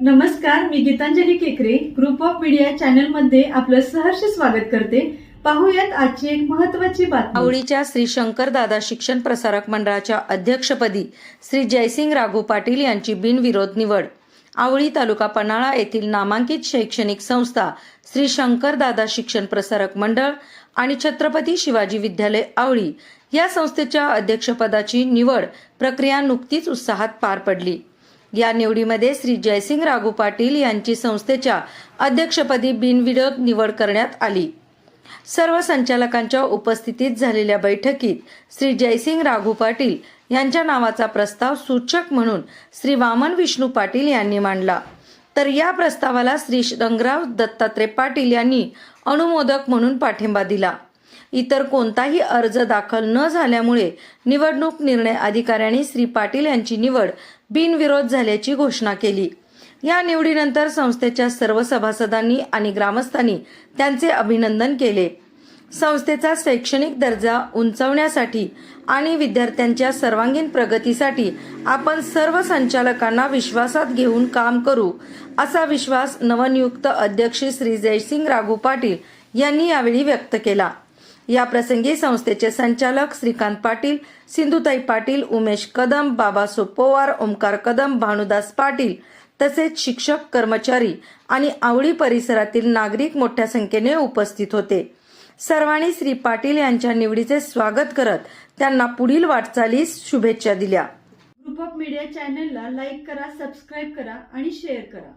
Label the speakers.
Speaker 1: नमस्कार, मी गीतांजली केकरे group of media channel मध्ये आपलं सहर्ष स्वागत करते। पाहूयात आजची एक महत्त्वाची बातमी।
Speaker 2: आवळीच्या श्री शंकरदादा शिक्षण प्रसारक मंडळाच्या अध्यक्षपदी श्री जयसिंग राघू पाटील यांची बिनविरोध निवड। आवळी तालुका पन्हाळा येथील नामांकित शैक्षणिक संस्था श्री शंकरदादा शिक्षण प्रसारक मंडळ आणि छत्रपती शिवाजी विद्यालय आवळी या संस्थेच्या अध्यक्षपदाची निवड प्रक्रिया नुकतीच उत्साहात पार पडली। या निवडीमध्ये श्री जयसिंग राघू पाटील यांची संस्थेच्या अध्यक्षपदी बिनविरोध निवड करण्यात आली। सर्व संचालकांच्या उपस्थितीत झालेल्या बैठकीत श्री जयसिंग राघू पाटील यांच्या नावाचा प्रस्ताव सूचक म्हणून श्री वामन विष्णू पाटील यांनी मांडला, तर या प्रस्तावाला श्री रंगराव दत्तात्रय पाटील यांनी अनुमोदक म्हणून पाठिंबा दिला। इतर कोणताही अर्ज दाखल न झाल्यामुळे निवडणूक निर्णय अधिकाऱ्यांनी श्री पाटील यांची निवड बिनविरोध झाल्याची घोषणा केली। या निवडीनंतर संस्थेच्या सर्व सभासदांनी आणि ग्रामस्थांनी त्यांचे अभिनंदन केले। संस्थेचा शैक्षणिक दर्जा उंचावण्यासाठी आणि विद्यार्थ्यांच्या सर्वांगीण प्रगतीसाठी आपण सर्व संचालकांना विश्वासात घेऊन काम करू, असा विश्वास नवनियुक्त अध्यक्ष श्री जयसिंग राघू पाटील यांनी यावेळी व्यक्त केला। या प्रसंगी संस्थेचे संचालक श्रीकांत पाटील, सिंधुताई पाटील, उमेश कदम, बाबासो पवार, ओमकार कदम, भानुदास पाटील तसेच शिक्षक, कर्मचारी आणि आवळी परिसरातील नागरिक मोठ्या संख्येने उपस्थित होते। सर्वांनी श्री पाटील यांच्या निवडीचे स्वागत करत त्यांना पुढील वाटचालीस शुभेच्छा दिल्या।
Speaker 1: ग्रुप ऑफ मीडिया चॅनलला लाईक करा, सबस्क्राईब करा आणि शेअर करा।